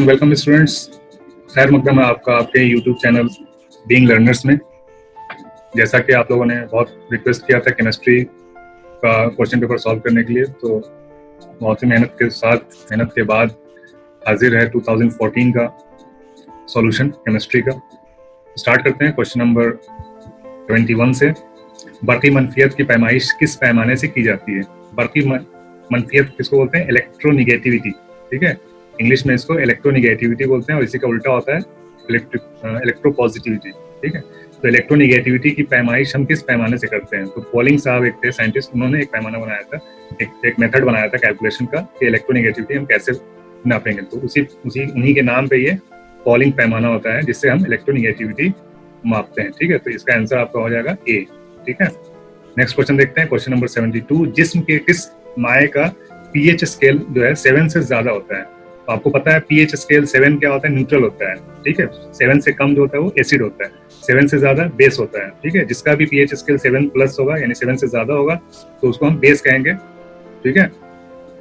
Welcome students. खैर मकदम है आपका आपके यूट्यूब चैनल बीइंग लर्नर्स में। जैसा कि आप लोगों ने बहुत रिक्वेस्ट किया था केमिस्ट्री का क्वेश्चन पेपर सॉल्व करने के लिए, तो बहुत ही मेहनत के बाद हाजिर है 2014 का सॉल्यूशन केमिस्ट्री का। स्टार्ट करते हैं क्वेश्चन नंबर 21 से। बरकी मनफियत की पैमाइश किस पैमाने से की जाती है? बरकी मनफियत किसको बोलते हैं? इलेक्ट्रोनिगेटिविटी। ठीक है, इंग्लिश में इसको इलेक्ट्रोनिगेटिविटी बोलते हैं और इसी का उल्टा होता है इलेक्ट्रोपॉजिटिविटी। ठीक है, तो इलेक्ट्रोनिगेटिविटी की पैमाइश हम किस पैमाने से करते हैं? तो पॉलिंग साहब एक थे साइंटिस्ट, उन्होंने एक पैमाना बनाया था, एक मेथड बनाया था कैलकुलेशन का कि इलेक्ट्रोनिगेटिविटी हम कैसे नापेंगे। तो उन्हीं के नाम पे ये पॉलिंग पैमाना होता है जिससे हम इलेक्ट्रोनिगेटिविटी मापते हैं। ठीक है, तो इसका आंसर आपका हो जाएगा ए। ठीक है, नेक्स्ट क्वेश्चन देखते हैं, क्वेश्चन नंबर 72। जिस्म के किस माए का पीएच स्केल जो है 7 से ज्यादा होता है? तो आपको पता है पीएच स्केल 7 क्या होता है? न्यूट्रल होता है। ठीक है, 7 से कम जो होता है वो एसिड होता है, 7 से ज्यादा बेस होता है। ठीक है, जिसका भी पीएच स्केल 7 प्लस होगा यानी 7 से ज्यादा होगा तो उसको हम बेस कहेंगे। ठीक है,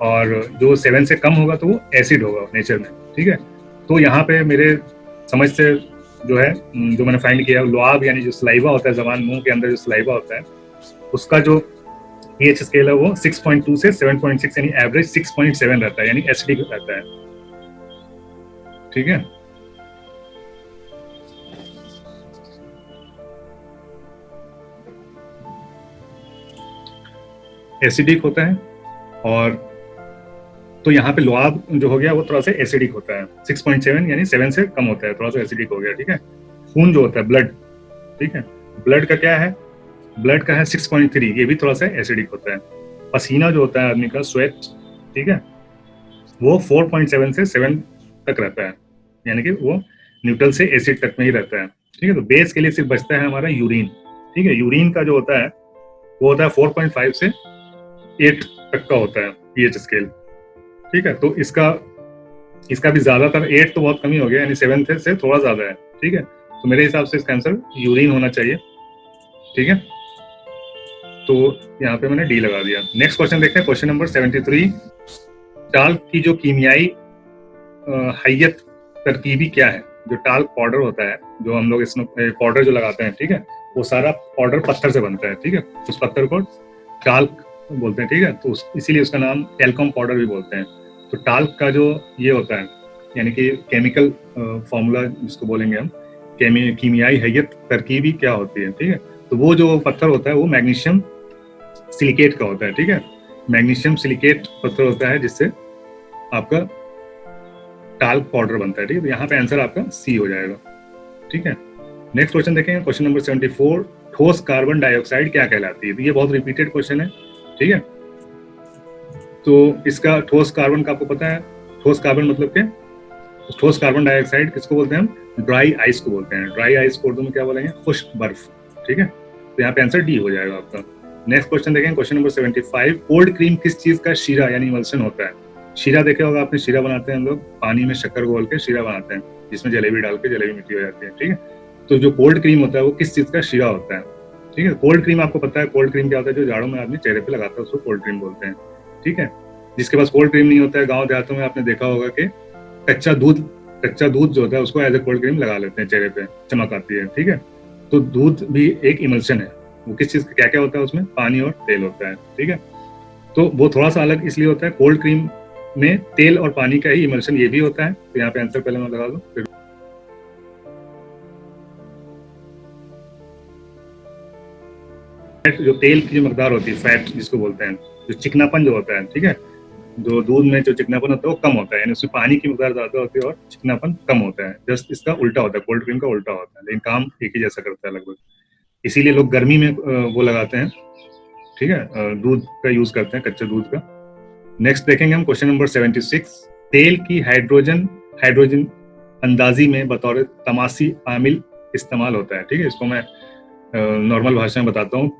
और जो 7 से कम होगा तो वो एसिड होगा नेचर में। ठीक है, तो यहाँ पे मेरे समझ से जो है जो मैंने फाइंड किया, लुआब यानी जो सलाइवा होता है, जबान मुंह के अंदर जो सलाइवा होता है, उसका जो पीएच स्केल है वो 6.2 से 7.6 यानी एवरेज 6.7 रहता है, यानी एसिडिक रहता है। ठीक है, एसिडिक होता है। और तो यहाँ पे लुआब जो हो गया वो थोड़ा सा एसिडिक होता है, 6.7 यानी 7 से कम होता है, थोड़ा सा एसिडिक हो गया। ठीक है, खून जो होता है ब्लड, ठीक है, ब्लड का क्या है? ब्लड का है 6.3, ये भी थोड़ा सा एसिडिक होता है। पसीना जो होता है आदमी का, स्वेट, ठीक है, वो 4.7 से 7 तक रहता है, यानी कि वो न्यूट्रल से एसिड तक में ही रहता है। ठीक है, तो बेस के लिए सिर्फ बचता है हमारा यूरिन। ठीक है, यूरिन का जो होता है वो होता है 4.5 से 8 तक का होता है पीएच स्केल। ठीक है, तो इसका भी ज्यादातर 8 तो बहुत कम ही हो गया, यानी 7 से थोड़ा ज्यादा है। ठीक है, तो मेरे हिसाब से इसका आंसर यूरिन होना चाहिए। ठीक है, तो यहाँ पे मैंने डी लगा दिया। नेक्स्ट क्वेश्चन देखते हैं, क्वेश्चन नंबर 73। टाल्क की जो कीमियाई हैयत तरकीबी क्या है? जो टाल्क पाउडर होता है, जो हम लोग इसमें पाउडर जो लगाते हैं, ठीक है, वो सारा पाउडर पत्थर से बनता है। ठीक है, उस पत्थर को टाल्क बोलते हैं। ठीक है, तो इसीलिए उसका नाम टैल्कम पाउडर भी बोलते हैं। तो टाल्क का जो ये होता है, यानी कि केमिकल फॉर्मूला जिसको बोलेंगे हम, कीमियाई हैयत तरकीबी क्या होती है? ठीक है, तो वो जो पत्थर होता है वो मैग्नीशियम सिलिकेट का होता है। ठीक है, मैग्नीशियम सिलिकेट पत्थर होता है जिससे आपका टाल्क पाउडर बनता है। ठीक है, तो यहाँ पे आंसर आपका सी हो जाएगा। ठीक है, नेक्स्ट क्वेश्चन देखेंगे, क्वेश्चन नंबर 74। ठोस कार्बन डाइऑक्साइड क्या कहलाती है? तो ये बहुत रिपीटेड क्वेश्चन है। ठीक है, तो इसका ठोस कार्बन का आपको पता है, ठोस कार्बन मतलब क्या? ठोस कार्बन डाइऑक्साइड किसको बोलते हैं हम? ड्राई आइस को बोलते हैं। ड्राई आइस को उर्दू में क्या बोलेंगे? खुश्क बर्फ। ठीक है, तो यहाँ पे आंसर डी हो जाएगा आपका। नेक्स्ट क्वेश्चन देखेंगे, क्वेश्चन नंबर 75। कोल्ड क्रीम किस चीज का शीरा यानी इमल्शन होता है? शीरा देखे होगा आपने, शीरा बनाते हैं हम लोग, पानी में शक्कर घोल के शीरा बनाते हैं, जिसमें जलेबी डाल के जलेबी मीठी हो जाती है। ठीक है, तो जो कोल्ड क्रीम होता है वो किस चीज का शीरा होता है? ठीक है, कोल्ड क्रीम आपको पता है कोल्ड क्रीम क्या होता है? जो जाड़ों में आदमी चेहरे पे लगाता है उसको कोल्ड क्रीम बोलते हैं। ठीक है, जिसके पास कोल्ड क्रीम नहीं होता है, गाँव देहातों में आपने देखा होगा कि कच्चा दूध जो होता है उसको एज ए कोल्ड क्रीम लगा लेते हैं, चेहरे पे चमक आती है। ठीक है, तो दूध भी एक इमल्शन है। वो किस चीज का क्या क्या होता है उसमें? पानी और तेल होता है। ठीक है, तो वो थोड़ा सा अलग इसलिए होता है, कोल्ड क्रीम में तेल और पानी का ही इमल्शन ये भी होता है। तो यहाँ पे आंसर पहले मैं लगा दूं, फिर जो तेल की जो मकदार होती है, फैट जिसको बोलते हैं, जो चिकनापन जो होता है, ठीक है, जो दूध में जो चिकनापन होता है वो कम होता है, यानी उसमें पानी की मकदार ज्यादा होती है और चिकनापन कम होता है। जस्ट इसका उल्टा होता है, कोल्ड क्रीम का उल्टा होता है, लेकिन काम एक ही जैसा करता है लगभग। इसीलिए लोग गर्मी में वो लगाते हैं। ठीक है, दूध का यूज करते हैं, कच्चे दूध का। नेक्स्ट देखेंगे हम क्वेश्चन नंबर 76। तेल की हाइड्रोजन अंदाजी में बतौर तमासी आमिल इस्तेमाल होता है। ठीक है, इसको मैं नॉर्मल भाषा में बताता हूँ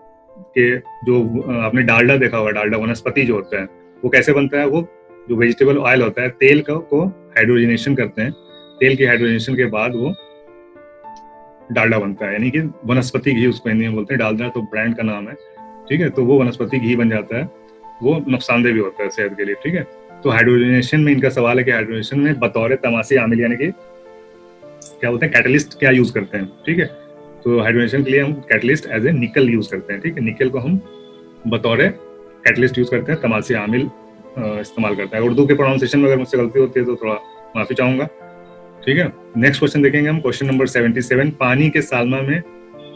कि जो आपने डालडा देखा होगा, डालडा वनस्पति जो होता है वो कैसे बनता है? वो जो वेजिटेबल ऑयल होता है, तेल को हाइड्रोजनेशन करते हैं, तेल की हाइड्रोजनेशन के बाद वो डालडा बनता है, यानी कि वनस्पति घी उसको हिंदी में बोलते हैं। डालडा तो ब्रांड का नाम है। ठीक है, तो वो वनस्पति घी बन जाता है, वो नुकसानदेह भी होता है सेहत के लिए। ठीक है, तो हाइड्रोजनेशन में इनका सवाल है कि हाइड्रोजनेशन में बतौर तमासी आमिल यानी कि क्या बोलते हैं, कैटलिस्ट क्या यूज करते हैं, ठीक है। तो हाइड्रोजनेशन के लिए हम कैटलिस्ट एज ए निकल यूज करते हैं, ठीक है। निकल को हम बतौर कैटलिस्ट यूज करते हैं, तमासी आमिल इस्तेमाल करते हैं। उर्दू के प्रोनाउंसिएशन में अगर मुझसे गलती होती है तो थोड़ा माफी चाहूंगा, ठीक है। नेक्स्ट क्वेश्चन देखेंगे हम, क्वेश्चन नंबर 77। पानी के साल्मा में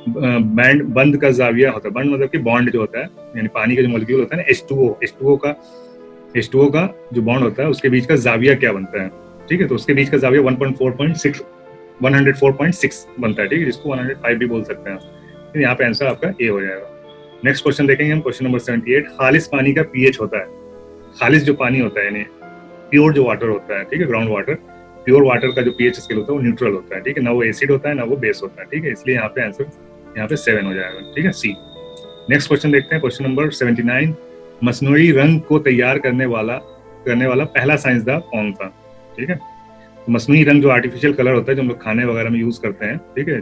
बैंड बंद का जाविया होता है। बंद मतलब कि बॉन्ड जो होता है, यानी पानी का जो मॉलिक्यूल होता है ना, H2O का जो बॉन्ड होता है उसके बीच का जाविया क्या बनता है, ठीक है। तो उसके बीच का जाविया 104.6 बनता है, ठीक है, जिसको 105 भी बोल सकते हैं। तो यहाँ पे आंसर आपका ए हो जाएगा। नेक्स्ट क्वेश्चन देखेंगे हम, क्वेश्चन नंबर 78। खालिस पानी का पीएच होता है। खालिस जो पानी होता है यानी प्योर जो वाटर होता है, ठीक है, ग्राउंड वाटर, प्योर वाटर का जो पीएच स्केल होता है वो न्यूट्रल होता है, ठीक है। ना वो एसिड होता है ना वो बेस होता है, ठीक है। इसलिए यहाँ पे आंसर यहाँ पे 7 हो जाएगा, ठीक है, सी। नेक्स्ट क्वेश्चन देखते हैं, क्वेश्चन नंबर 79। मसनूई रंग को तैयार करने वाला पहला साइंसदान कौन था, ठीक है। तो मसनूई रंग जो आर्टिफिशियल कलर होता है जो हम लोग खाने वगैरह में यूज करते हैं, ठीक है,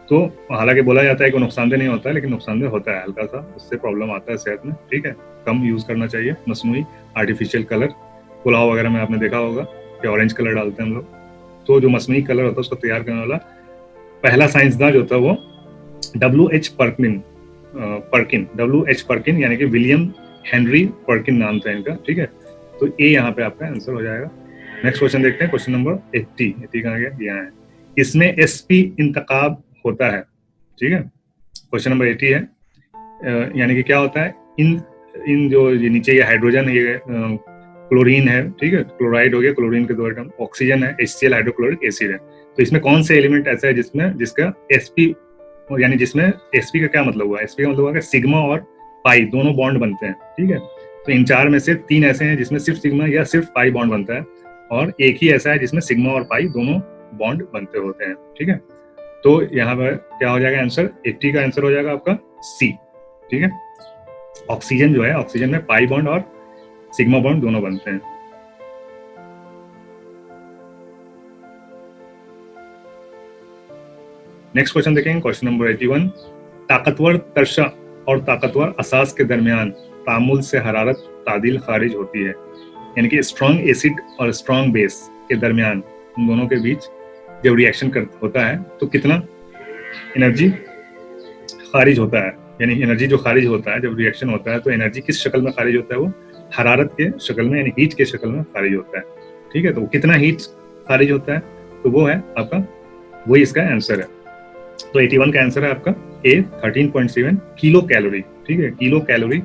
तो हालांकि बोला जाता है कि नुकसानदेह नहीं होता है, लेकिन नुकसानदेह होता है हल्का सा, उससे प्रॉब्लम आता है सेहत में, ठीक है। कम यूज करना चाहिए मसनूई आर्टिफिशियल कलर। पुलाव वगैरह में आपने देखा होगा कि ऑरेंज कलर डालते हैं हम लोग, तो जो मसनूई कलर होता है उसको तैयार करने वाला पहला साइंसदान जो होता है वो W.H. पर्किन यानी कि विलियम हेनरी पर्किन नाम था इनका, ठीक है। तो ए यहाँ पे आपका आंसर हो जाएगा। नेक्स्ट क्वेश्चन देखते हैं, क्वेश्चन नंबर 80 कहाँ गया, यहाँ है। इसमें एसपी इंतखाब होता है, ठीक है। क्वेश्चन नंबर 80 है, यानी कि क्या होता है, इन जो ये नीचे ये हाइड्रोजन, ये क्लोरीन है, ठीक है, क्लोराइड हो गया, क्लोरीन के दो एटम, ऑक्सीजन है, HCl हाइड्रोक्लोरिक एसिड है। तो इसमें कौन से एलिमेंट ऐसा है जिसका sp, यानी जिसमें sp का क्या मतलब हुआ, sp का मतलब हुआ कि सिग्मा और पाई दोनों बॉन्ड बनते हैं, ठीक है। तो इन चार में से 3 ऐसे हैं जिसमें सिर्फ सिग्मा या सिर्फ पाई बॉन्ड बनता है, और एक ही ऐसा है जिसमें सिग्मा और पाई दोनों बॉन्ड बनते होते हैं, ठीक है। तो यहाँ पर क्या हो जाएगा आंसर, 80 का आंसर हो जाएगा आपका सी, ठीक है। ऑक्सीजन जो है, ऑक्सीजन में पाई बॉन्ड और सिग्मा बॉन्ड दोनों बनते हैं। नेक्स्ट क्वेश्चन देखेंगे, क्वेश्चन नंबर 81। ताकतवर तरशा और ताकतवर असास के दरमियान तामुल से हरारत तादिल खारिज होती है, यानी कि स्ट्रॉन्ग एसिड और स्ट्रॉन्ग बेस के दरमियान उन दोनों के बीच जब रिएक्शन होता है तो कितना एनर्जी खारिज होता है, यानी एनर्जी जो खारिज होता है जब रिएक्शन होता है तो एनर्जी किस शक्ल में खारिज होता है, वो हरारत के शक्ल में यानी हीट के शक्ल में खारिज होता है, ठीक है। तो कितना हीट खारिज होता है, तो वो है आपका, वही इसका आंसर है। तो 81 का आंसर है आपका ए 13.7 किलो कैलोरी, ठीक है। किलो कैलोरी,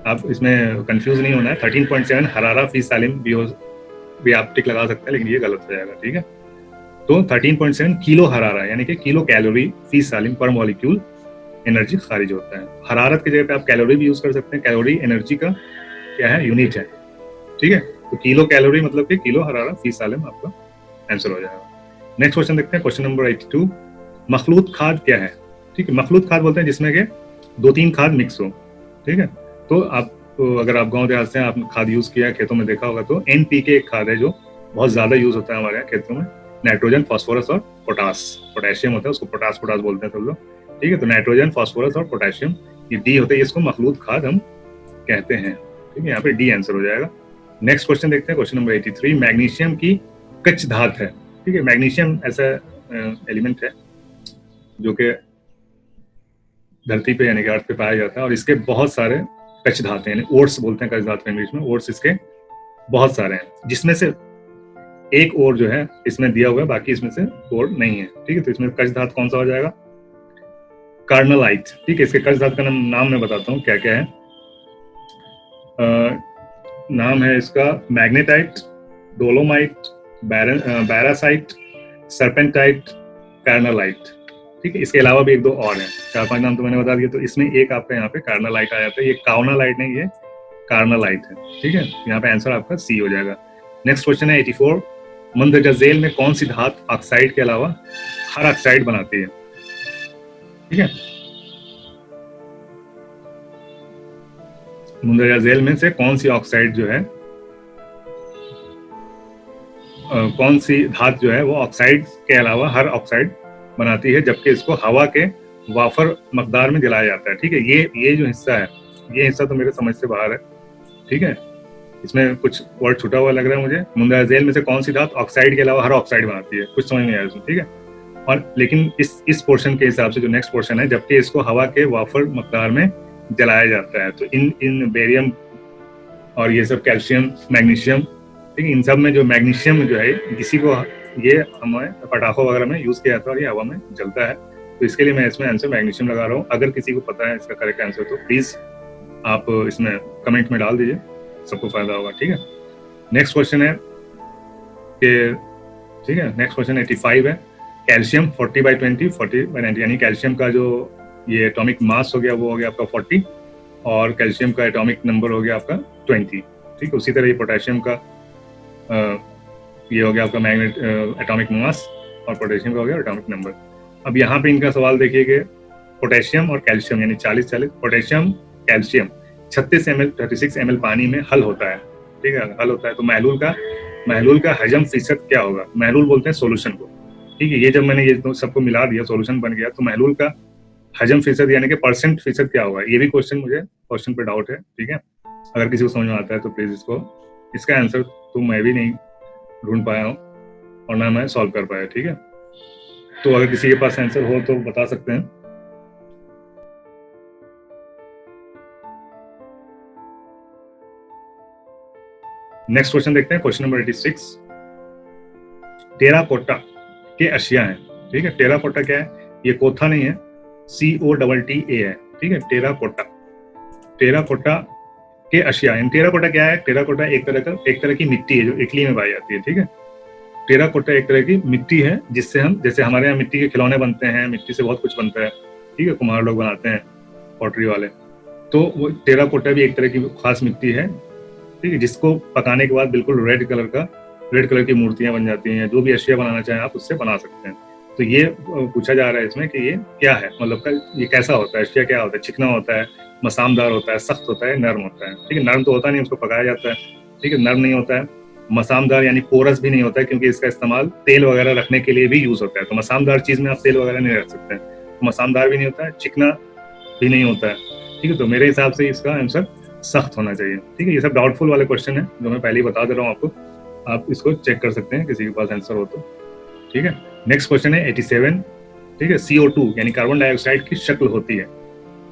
आप इसमें कंफ्यूज नहीं होना है। 13.7 हरारा फी सालिम भी आप टिक लगा सकते हैं, लेकिन ये गलत हो जाएगा, ठीक है। तो 13.7 किलो हरारा यानी कि किलो कैलोरी फी सालिम पर मॉलिक्यूल एनर्जी खारिज होता है। हरारत की जगह पे आप कैलोरी भी यूज कर सकते हैं, कैलोरी एनर्जी का क्या है, यूनिट है, ठीक है। तो किलो कैलोरी मतलब कि किलो हरारा फी सालिम आपका आंसर हो जाएगा। नेक्स्ट क्वेश्चन देखते हैं, क्वेश्चन नंबर 82। मखलूत खाद क्या है, ठीक है। मखलूत खाद बोलते हैं जिसमें के 2-3 खाद मिक्स हो, ठीक है। तो आप अगर आप गांव देहात से आपने खाद यूज किया, खेतों में देखा होगा, तो NPK एक खाद है जो बहुत ज्यादा यूज होता है हमारे यहाँ खेतों में। नाइट्रोजन, फास्फोरस और पोटाशियम होता है, उसको पोटास बोलते हैं सब लोग, ठीक है। तो नाइट्रोजन, फास्फोरस और पोटाशियम, ये डी होते हैं, इसको मखलूत खाद हम कहते हैं, ठीक है। यहाँ पे डी आंसर हो जाएगा। नेक्स्ट क्वेश्चन देखते हैं, क्वेश्चन नंबर 83। मैग्नीशियम की कच्च धात है, ठीक है। मैग्नीशियम ऐसा एलिमेंट है जो कि धरती पे यानी कि अर्थ पे पाया जाता है, और इसके बहुत सारे कच्च धातु यानी ओर्स बोलते हैं कच्च धातु इंग्लिश में, ओर्स इसके बहुत सारे हैं, जिसमें से एक ओर जो है इसमें दिया हुआ है, बाकी इसमें से ओर नहीं है, ठीक है। तो इसमें कच्च धातु कौन सा हो जाएगा, कार्नलाइट, ठीक है। इसके कच्च धातु का नाम मैं बताता हूँ क्या क्या है। नाम है इसका मैग्नेटाइट, डोलोमाइट, बैरासाइट, सर्पेंटाइट, कार्नलाइट, ठीक है। इसके अलावा भी 1-2 और हैं, 4-5 नाम तो मैंने बता दिया। तो इसमें एक आपका यहाँ पे कार्नलाइट आ जाता है, ये काउनालाइट नहीं, ये कार्नलाइट है, ठीक है। यहाँ पे आंसर आपका सी हो जाएगा। नेक्स्ट क्वेश्चन है 84। मंदरजा झेल में कौन सी धातु ऑक्साइड के अलावा हर ऑक्साइड बनाती है, ठीक है। मुंदरजा झेल में से कौन सी ऑक्साइड जो है, कौन सी धातु जो है वो ऑक्साइड के अलावा हर ऑक्साइड बनाती है, जबकि इसको हवा के वाफर मकदार में जलाया जाता है, ठीक है। ये जो हिस्सा है, ये हिस्सा तो मेरे समझ से बाहर है, ठीक है। इसमें कुछ वर्ड छूटा हुआ लग रहा है मुझे। मुंदाजेल में से कौन सी धातु ऑक्साइड के अलावा हर ऑक्साइड बनाती है? कुछ समझ नहीं आया इसमें, ठीक है। और लेकिन इस पोर्शन के हिसाब से जो नेक्स्ट पोर्शन है, जबकि इसको हवा के वाफर मकदार में जलाया जाता है। तो इन बेरियम और ये सब कैल्शियम, मैग्नीशियम, ठीक है, इन सब में जो मैग्नीशियम जो है किसी को ये हमें पटाखों वगैरह में यूज किया जाता है और ये हवा में जलता है। तो इसके लिए मैं इसमें आंसर मैग्नीशियम लगा रहा हूँ। अगर किसी को पता है इसका करेक्ट आंसर तो प्लीज आप इसमें कमेंट में डाल दीजिए, सबको फायदा होगा, ठीक है। नेक्स्ट क्वेश्चन है कि, ठीक है, नेक्स्ट क्वेश्चन 85 है। कैल्शियम 40/20, 40/90, यानी कैल्शियम का जो ये एटॉमिक मास हो गया वो हो गया आपका 40 और कैल्शियम का एटॉमिक नंबर हो गया आपका 20, ठीक है। उसी तरह ये पोटेशियम का ये हो गया आपका मैग्नेट एटॉमिक मास और पोटेशियम का हो गया एटॉमिक नंबर। अब यहाँ पे इनका सवाल देखिए कि पोटेशियम और कैल्शियम यानी 40-40, पोटेशियम कैल्शियम 36 ml 36 ml पानी में हल होता है, ठीक है, हल होता है। तो महलूल का हजम फीसद क्या होगा? महलूल बोलते हैं सोल्यूशन को, ठीक है। ये जब मैंने ये सबको मिला दिया, सोल्यूशन बन गया, तो महलूल का हजम फीसद यानी कि परसेंट फीसद क्या होगा? ये भी क्वेश्चन पे डाउट है, ठीक है। अगर किसी को समझ में आता है तो प्लीज इसका आंसर तो मैं भी नहीं ढूंढ पाया हूँ और ना मैं सॉल्व कर पाया, ठीक है। तो अगर किसी के पास आंसर हो तो बता सकते हैं। नेक्स्ट क्वेश्चन देखते हैं, क्वेश्चन नंबर 86। टेराकोटा के अशिया हैं, ठीक है। टेराकोटा क्या है? ये कोथा नहीं है, COTTA है, ठीक है। टेराकोटा के अशिया। टेराकोटा क्या है? टेराकोटा एक तरह की मिट्टी है जो इटली में पाई जाती है, ठीक है। टेराकोटा एक तरह की मिट्टी है जिससे हम, जैसे हमारे यहाँ मिट्टी के खिलौने बनते हैं, मिट्टी से बहुत कुछ बनता है, ठीक है, कुम्हार लोग बनाते हैं, पॉटरी वाले। तो वो टेराकोटा भी एक तरह की खास मिट्टी है, ठीक है, जिसको पकाने के बाद बिल्कुल रेड कलर की मूर्तियां बन जाती हैं। जो भी अशिया बनाना चाहें आप उससे बना सकते हैं। तो ये पूछा जा रहा है इसमें कि ये क्या है, मतलब ये कैसा होता है, अशिया क्या होता है? चिकना होता है, मसामदार होता है, सख्त होता है, नर्म होता है, ठीक है। नर्म तो होता नहीं, उसको पकाया जाता है, ठीक है। नर्म नहीं होता है। मसामदार यानी पोरस भी नहीं होता है, क्योंकि इसका इस्तेमाल तेल वगैरह रखने के लिए भी यूज होता है। तो मसामदार चीज में आप तेल वगैरह नहीं रख सकते हैं, तो मसामदार भी नहीं होता है, चिकना भी नहीं होता है, ठीक है। तो मेरे हिसाब से इसका आंसर सख्त होना चाहिए, ठीक है। ये सब डाउटफुल वाले क्वेश्चन है जो मैं पहले ही बता दे रहा हूँ आपको, आप इसको चेक कर सकते हैं किसी के पास आंसर हो तो, ठीक है। नेक्स्ट क्वेश्चन है 87, ठीक है। CO2 यानी कार्बन डाइऑक्साइड की शक्ल होती है,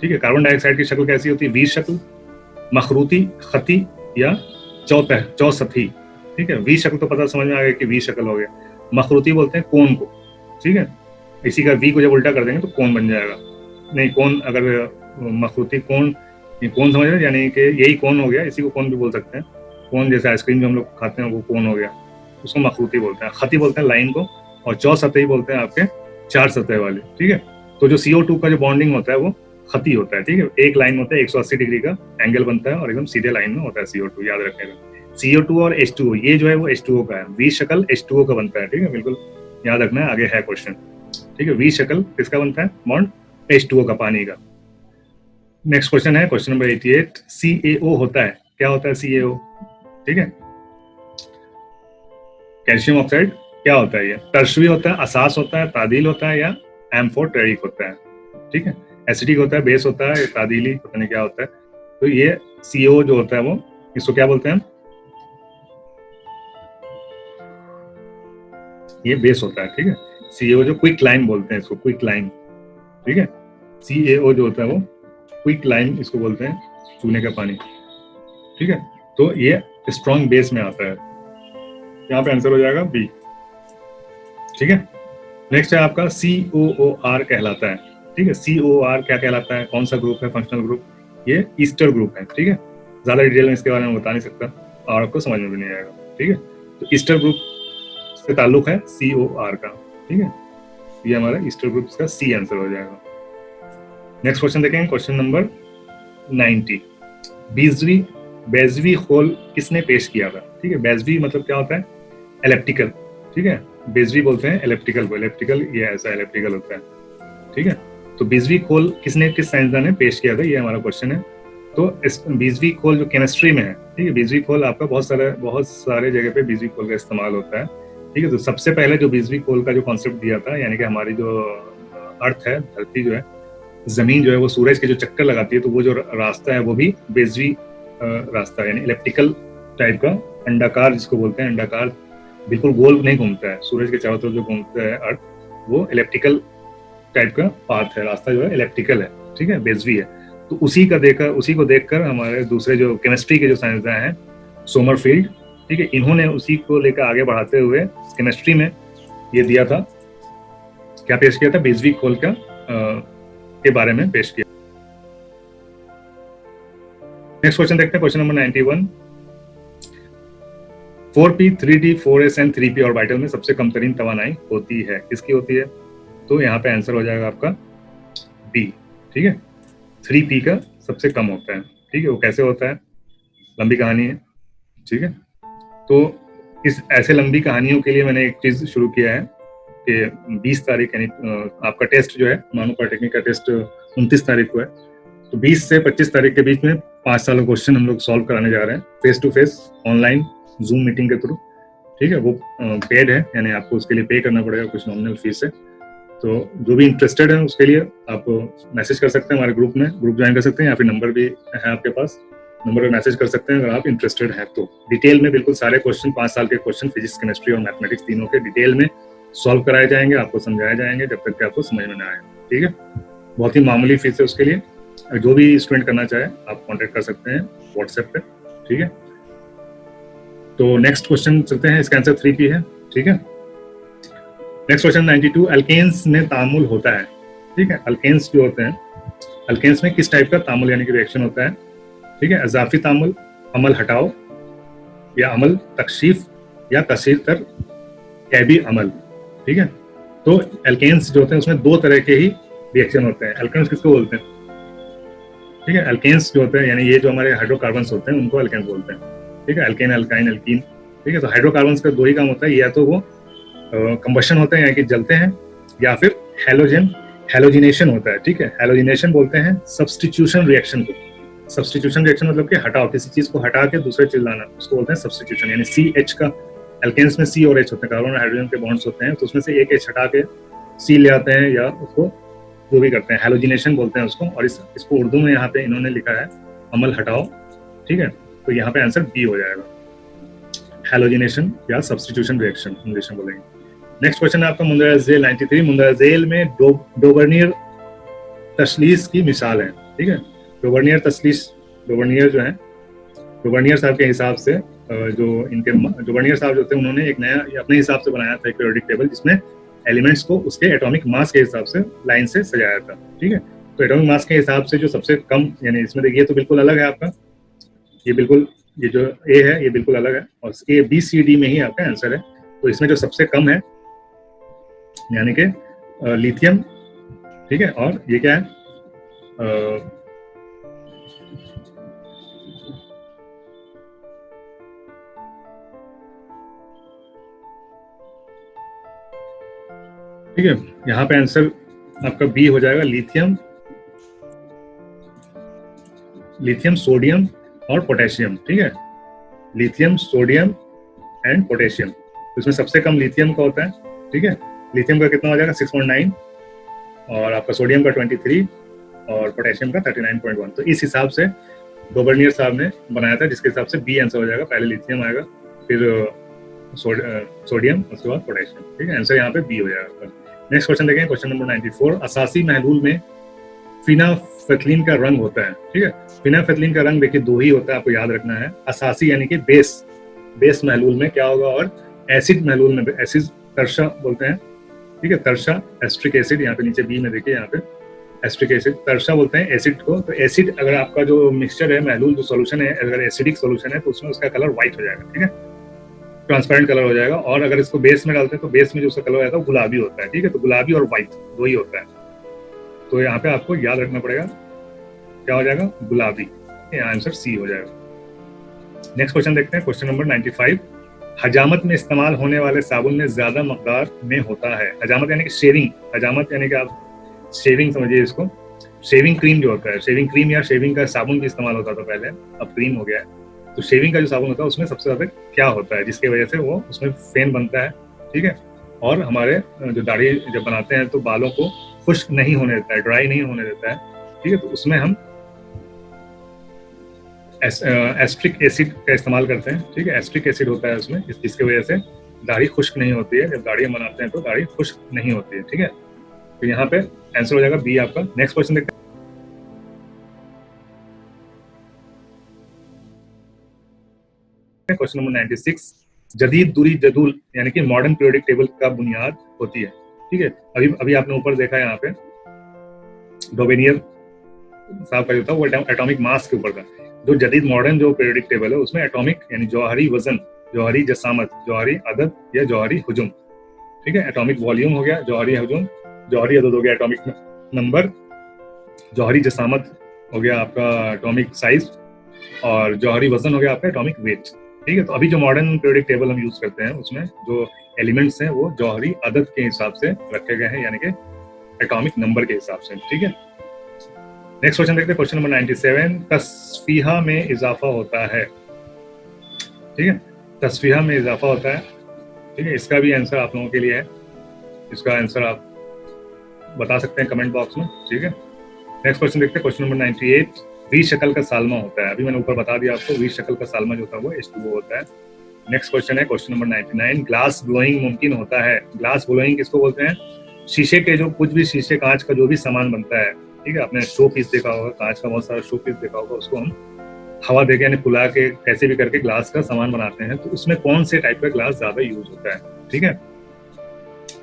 ठीक है। कार्बन डाइऑक्साइड की शक्ल कैसी होती है? वी शक्ल, मखरूती, खती या चौसतही, ठीक है। वी शक्ल तो पता समझ में आ गया कि वी शक्ल हो गया। मखरूती बोलते हैं कोन को, ठीक है। इसी का वी को जब उल्टा कर देंगे तो कोन बन जाएगा। नहीं, कोन, अगर मखरूती कोन, ये कोन समझ रहे, यानी कि यही कोन हो गया, इसी को कोन भी बोल सकते हैं। कोन जैसे आइसक्रीम जो हम लोग खाते हैं वो कोन हो गया, उसको मखरूती बोलते हैं। खती बोलते हैं लाइन को, और चौसतही बोलते हैं आपके 4 सतह वाले, ठीक है। तो जो CO2 का जो बॉन्डिंग होता है वो खती होता है, ठीक है। एक लाइन होता है, 180 डिग्री का एंगल बनता है और एकदम सीधे लाइन में होता है CO2, याद रखिएगा। CO2 और H2O, ये जो है वो H2O का है, वी शक्ल H2O का बनता है, ठीक है, बिल्कुल याद रखना है। आगे है क्वेश्चन, ठीक है। वी शक्ल किसका बनता है? बॉन्ड H2O का, पानी का। नेक्स्ट क्वेश्चन है क्वेश्चन नंबर 88। CaO होता है, क्या होता है CaO, ठीक है। कैल्शियम ऑक्साइड क्या होता है? ये टर्शरी होता है, असास होता है, तादील होता है, या एम्फोटेरिक होता है, ठीक है। एसिडिक होता है, बेस होता है, तादीली, पता नहीं क्या होता है। तो ये CO जो होता है वो, इसको क्या बोलते हैं? ये बेस होता है, ठीक है। CO जो क्विक लाइम बोलते हैं इसको, क्विक लाइम, ठीक है। CaO जो होता है वो क्विक लाइम इसको बोलते हैं, चूने का पानी, ठीक है। तो ये स्ट्रॉन्ग बेस में आता है, यहाँ पे आंसर हो जाएगा बी, ठीक है। नेक्स्ट है आपका COOR कहलाता है, ठीक है। COOR क्या कहलाता है? कौन सा ग्रुप है? फंक्शनल ग्रुप, ये ईस्टर ग्रुप है, ठीक है। ज्यादा डिटेल में इसके बारे में बता नहीं सकता और आपको समझ में भी नहीं आएगा, ठीक है। तो ईस्टर ग्रुप से ताल्लुक है COR का, ठीक है। ये हमारा ईस्टर ग्रुप का C आंसर हो जाएगा। नेक्स्ट क्वेश्चन देखेंगे, क्वेश्चन नंबर 90। बेज़वी खोल किसने पेश किया था? ठीक है, बेज़वी मतलब क्या होता है? एलिप्टिकल, ठीक है। बेज़वी बोलते हैं एलिप्टिकल को, एलिप्टिकल ये ऐसा एलिप्टिकल होता है, ठीक है। तो बेज़वी खोल किसने, किस साइंसदान ने पेश किया था, ये हमारा क्वेश्चन है। तो इस बेज़वी खोल जो केमिस्ट्री में है, ठीक है, बेज़वी खोल आपका बहुत सारे जगह पे बेज़वी खोल का इस्तेमाल होता है, ठीक है। तो सबसे पहले जो बेज़वी खोल का जो कॉन्सेप्ट दिया था, यानी कि हमारी जो अर्थ है, धरती जो है, जमीन जो है, वो सूरज के जो चक्कर लगाती है, तो वो जो रास्ता है वो भी बेज़वी रास्ता है, यानी इलेप्टिकल टाइप का अंडाकार जिसको बोलते हैं, अंडाकार बिल्कुल गोल नहीं घूमता है, सूरज के चारों तरफ जो घूमता है अर्थ, वो इलेप्टिकल टाइप का पाथ है, रास्ता जो है इलेप्टिकल है, ठीक है, बेजवी है। तो उसी को देखकर हमारे दूसरे जो केमिस्ट्री के जो साइंसदान हैं, सोमरफील्ड, ठीक है, इन्होंने उसी को लेकर आगे बढ़ाते हुए केमिस्ट्री में ये दिया था, क्या पेश किया था, बेजवी खोल का के बारे में पेश किया। नेक्स्ट क्वेश्चन देखते हैं, question number 91। 4p, 3d, 4s and 3p orbital में सबसे कम तरीन तवानाई होती है, किसकी होती है? तो यहाँ पे आंसर हो जाएगा आपका बी, ठीक है, 3p का सबसे कम होता है, ठीक है। वो कैसे होता है, लंबी कहानी है, ठीक है। तो इस ऐसे लंबी कहानियों के लिए मैंने एक चीज शुरू किया है कि 20 तारीख यानी आपका टेस्ट जो है मानव पॉलिटेक्निक का टेस्ट 29 तारीख को है, तो 20 से 25 तारीख के बीच में 5 साल का क्वेश्चन हम लोग सॉल्व कराने जा रहे हैं, face to face online Zoom meeting के थ्रू, ठीक है। वो पेड है, यानी आपको उसके लिए पे करना पड़ेगा कुछ नॉमिनल फीस है। तो जो भी इंटरेस्टेड है उसके लिए आप मैसेज कर सकते हैं हमारे ग्रुप में, ग्रुप ज्वाइन कर सकते हैं, या फिर नंबर भी है आपके पास, नंबर पर मैसेज कर सकते हैं अगर आप इंटरेस्टेड हैं तो। डिटेल में बिल्कुल सारे क्वेश्चन, 5 साल के क्वेश्चन फिजिक्स, केमिस्ट्री और मैथमेटिक्स तीनों के डिटेल में सॉल्व कराए जाएंगे, आपको समझाए जाएंगे जब तक कि आपको समझ में ना आए, ठीक है। बहुत ही मामूली फीस है उसके लिए, जो भी स्टूडेंट करना चाहे आप कॉन्टेक्ट कर सकते हैं व्हाट्सएप पे, ठीक है। तो नेक्स्ट क्वेश्चन चलते हैं, इसका आंसर 3p है, ठीक है। नेक्स्ट क्वेश्चन 92, अल्केन्स में तामुल होता है, ठीक है। अल्केन्स जो होते हैं, अल्केन्स में किस टाइप का तामुल यानी कि रिएक्शन होता है, ठीक है। अजाफी तामुल, अमल हटाओ, या अमल तकशीफ, या कसीर तर कैबी अमल, ठीक है। तो अल्केन्स जो होते हैं उसमें 2 तरह के ही रिएक्शन होते हैं। अल्केन्स किसको बोलते हैं, ठीक है। अल्केन्स जो होते हैं यानी ये जो हमारे हाइड्रोकार्बन्स होते हैं उनको अल्केन्स बोलते हैं, ठीक है। अल्केन, अल्काइन, अल्कीन, ठीक है। तो हाइड्रोकार्बन्स का 2 ही काम होता है, या तो वो कंबशन होते हैं यानी कि जलते हैं, या फिर हैलोजिनेशन होता है, ठीक है। हैलोजिनेशन बोलते हैं सब्स्टिट्यूशन रिएक्शन को। सब्स्टिट्यूशन रिएक्शन मतलब कि हटाओ, किसी चीज को हटा के दूसरे चीज लाना, उसको बोलते हैं सब्स्टिट्यूशन। यानी CH का, अल्केन्स में C और H होते हैं, कार्बन और हाइड्रोजन के बॉन्ड्स होते हैं, तो उसमें से एक H हटा के C ले आते हैं, या उसको जो भी करते हैं, हैलोजिनेशन बोलते हैं उसको। और इसको उर्दू में यहाँ पे इन्होंने लिखा है अमल हटाओ, ठीक है। तो यहाँ पे आंसर बी हो जाएगा, हैलोजिनेशन या सब्स्टिट्यूशन रिएक्शन इंग्लिश में बोलेंगे। नेक्स्ट क्वेश्चन है आपका मुंदरा जेल 93। मुंदरा जेल में डोबर्नियर तशलीस की मिसाल है, ठीक है। डोबर्नियर तशलीस, डोबर्नियर जो है, डोबर्नियर साहब के हिसाब से जो इनके डोबर्नियर साहब जो थे उन्होंने एक नया अपने हिसाब से बनाया था एक पीरियोडिक टेबल, जिसमें एलिमेंट्स को उसके एटॉमिक मास के हिसाब से लाइन से सजाया था, ठीक है। तो एटॉमिक मास के हिसाब से जो सबसे कम, यानी इसमें देखिए तो बिल्कुल अलग है आपका, ये बिल्कुल, ये जो ए है ये बिल्कुल अलग है, और ABCD में ही आपका आंसर है। तो इसमें जो सबसे कम है यानी कि लिथियम, ठीक है। और ये क्या है, ठीक है, यहाँ पे आंसर आपका बी हो जाएगा, लिथियम, सोडियम और पोटेशियम, ठीक है। लिथियम, सोडियम एंड पोटेशियम, तो इसमें सबसे कम लिथियम का होता है, ठीक है। लिथियम का कितना हो जाएगा 6.9, और आपका सोडियम का 23 और पोटेशियम का 39.1। तो इस हिसाब से डोबर्नियर साहब ने बनाया था, जिसके हिसाब से बी आंसर हो जाएगा, पहले लिथियम आएगा, फिर सोडियम, उसके बाद पोटेशियम, ठीक है। आंसर यहाँ पे बी हो जाएगा। नेक्स्ट क्वेश्चन देखें, क्वेश्चन नंबर 94। असासी महलूल में फिनाफेथलीन का रंग होता है, ठीक है। फिनाफेथलीन का रंग देखिए 2 ही होता है, आपको याद रखना है। असासी यानी कि बेस महलूल में क्या होगा, और एसिड महलूल में एसिड तरशा बोलते हैं, ठीक है। तरशा एस्ट्रिक एसिड, यहाँ पे नीचे बी में देखिए, यहाँ पे एस्ट्रिक एसिड, तरशा बोलते हैं एसिड को। तो एसिड अगर आपका जो मिक्सचर है, महलूल जो सोल्यूशन है, अगर एसिडिक सोल्यूशन है तो उसमें उसका कलर व्हाइट हो जाएगा, ठीक है, ट्रांसपेरेंट कलर हो जाएगा। और अगर इसको बेस में डालते हैं तो बेस में जो उसका कलर आता है वो गुलाबी होता है, ठीक है। तो गुलाबी और व्हाइट 2 ही होता है, तो यहाँ पे आपको याद रखना पड़ेगा क्या हो जाएगा, गुलाबी, आंसर सी हो जाएगा। नेक्स्ट क्वेश्चन देखते हैं, क्वेश्चन नंबर 95। हजामत में इस्तेमाल होने वाले साबुन में ज्यादा मकदार में होता है, हजामत यानी कि शेविंग, हजामत यानी कि आप शेविंग समझिए इसको, शेविंग क्रीम जो होता है, शेविंग क्रीम या शेविंग का साबुन भी इस्तेमाल होता था पहले, अब क्रीम हो गया है। तो शेविंग का जो साबुन होता है उसमें सबसे ज्यादा क्या होता है, जिसकी वजह से वो उसमें फेन बनता है, ठीक है। और हमारे जो दाढ़ी जब बनाते हैं तो बालों को खुश्क नहीं होने देता है, ड्राई नहीं होने देता है, ठीक है। तो उसमें हम एस्ट्रिक एसिड का इस्तेमाल करते हैं, ठीक है। एस्ट्रिक एसिड होता है उसमें, इसकी वजह से दाढ़ी खुश्क नहीं होती है। जब दाढ़ी हम बनाते हैं तो दाढ़ी खुश्क नहीं होती है, ठीक है। तो यहाँ पे आंसर हो जाएगा बी आपका। नेक्स्ट क्वेश्चन देखते हैं, क्वेश्चन नंबर 96। जदीद दूरी जदूल यानी कि मॉडर्न पीरियोडिक टेबल का बुनियाद होती है, ठीक है। अभी अभी आपने ऊपर देखा यहाँ पे डोबेनियर साहब का जो था वो एटॉमिक मास के ऊपर था। जो जदीद मॉडर्न जो पीरियोडिक टेबल है उसमें एटॉमिक यानी जौहरी वजन, जौहरी जसामत, जौहरी अदद या जौहरी हुजुम, ठीक है। एटॉमिक वॉल्यूम हो गया जौहरी हुजुम, जौहरी अदद हो गया एटॉमिक नंबर, जौहरी जसामत हो गया आपका एटॉमिक साइज, और जौहरी वजन हो गया आपका एटॉमिक वेट, ठीक है। तो अभी जो मॉडर्न पीरियोडिक टेबल हम यूज करते हैं उसमें जो एलिमेंट्स हैं वो जौहरी अदद के हिसाब से रखे गए हैं, यानी कि एटॉमिक नंबर के हिसाब से, ठीक है। नेक्स्ट क्वेश्चन देखते हैं, क्वेश्चन नंबर 97। तस्फीहा में इजाफा होता है, ठीक है। तस्फीहा में इजाफा होता है, ठीक है। इसका भी आंसर आप लोगों के लिए है, इसका आंसर आप बता सकते हैं कमेंट बॉक्स में, ठीक है। नेक्स्ट क्वेश्चन देखते हैं, क्वेश्चन नंबर 98। 20 शक्ल का सालमा होता है, अभी मैंने ऊपर बता दिया आपको, 20 शक्ल का सालमा जो था वो H2O होता है। नेक्स्ट क्वेश्चन है क्वेश्चन नंबर 99। ग्लास ब्लोइंग मुमकिन होता है। ग्लास ब्लोइंग किसको बोलते हैं? शीशे के जो कुछ भी शीशे कांच का जो भी सामान बनता है, ठीक है। आपने शो पीस देखा होगा, कांच का बहुत सारा शो पीस देखा होगा, उसको हम हवा देके यानी फुला के कैसे भी करके ग्लास का सामान बनाते हैं। तो उसमें कौन से टाइप का ग्लास ज्यादा यूज होता है, ठीक है।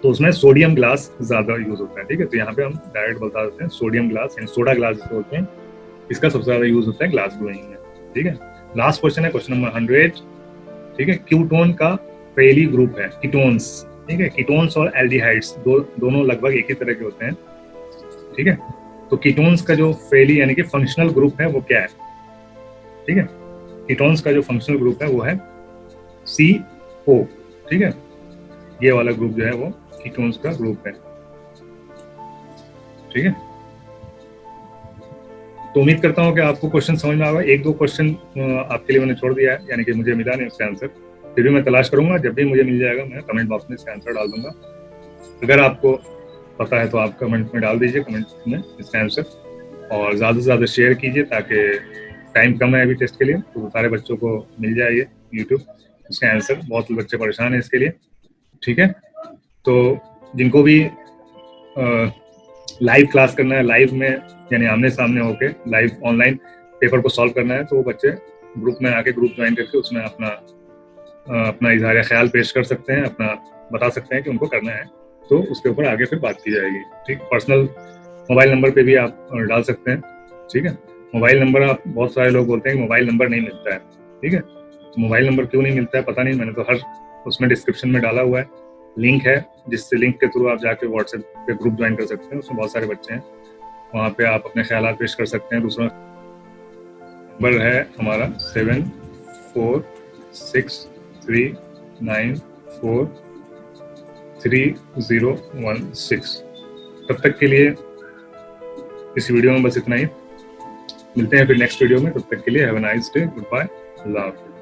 तो उसमें सोडियम ग्लास ज्यादा यूज होता है, ठीक है। तो यहाँ पे हम डायरेक्ट बता देते हैं सोडियम ग्लास यानी सोडा ग्लास जिसको बोलते हैं, इसका सबसे ज्यादा यूज होता है ग्लास ब्लोइंग में, ठीक है। लास्ट क्वेश्चन है क्वेश्चन नंबर 100, ठीक है। कीटोन का पहली ग्रुप है कीटोन्स, ठीक है। कीटोन्स और एल्डिहाइड्स दोनों लगभग एक ही तरह के होते हैं, ठीक है। तो कीटोन्स का जो फेली यानी कि फंक्शनल ग्रुप है वो क्या है, ठीक है। कीटोन्स का जो फंक्शनल ग्रुप है वो है CO, ठीक है। ये वाला ग्रुप जो है वो कीटोन्स का ग्रुप है, ठीक है। तो उम्मीद करता हूँ कि आपको क्वेश्चन समझ में आएगा। एक दो क्वेश्चन आपके लिए मैंने छोड़ दिया है, यानी कि मुझे मिला नहीं उसका आंसर, फिर भी मैं तलाश करूंगा। जब भी मुझे मिल जाएगा मैं कमेंट बॉक्स में इसका आंसर डाल दूंगा। अगर आपको पता है तो आप कमेंट में डाल दीजिए, कमेंट में इसका आंसर, और ज़्यादा से ज़्यादा शेयर कीजिए ताकि टाइम कम है अभी टेस्ट के लिए, तो सारे बच्चों को मिल जाए ये यूट्यूब इसका आंसर। बहुत बच्चे परेशान हैं इसके लिए, ठीक है। तो जिनको भी लाइव क्लास करना है, लाइव में यानी आमने सामने होके लाइव ऑनलाइन पेपर को सॉल्व करना है, तो वो बच्चे ग्रुप में आके ग्रुप ज्वाइन करके उसमें अपना इजहार ख्याल पेश कर सकते हैं, अपना बता सकते हैं कि उनको करना है, तो उसके ऊपर आगे फिर बात की जाएगी, ठीक। पर्सनल मोबाइल नंबर पे भी आप डाल सकते हैं, ठीक है। मोबाइल नंबर आप बहुत सारे लोग बोलते हैं कि मोबाइल नंबर नहीं मिलता है, ठीक है। तो मोबाइल नंबर क्यों नहीं मिलता है पता नहीं, मैंने तो हर उसमें डिस्क्रिप्शन में डाला हुआ है, लिंक है, जिससे लिंक के थ्रू आप जाके व्हाट्सएप पे ग्रुप ज्वाइन कर सकते हैं। उसमें बहुत सारे बच्चे हैं, वहाँ पे आप अपने ख्याल पेश कर सकते हैं। दूसरा नंबर है हमारा 7463943016। तब तक के लिए इस वीडियो में बस इतना ही, मिलते हैं फिर नेक्स्ट वीडियो में। तब तक के लिए have a nice day, good bye, अल्लाह हाफ़िज़।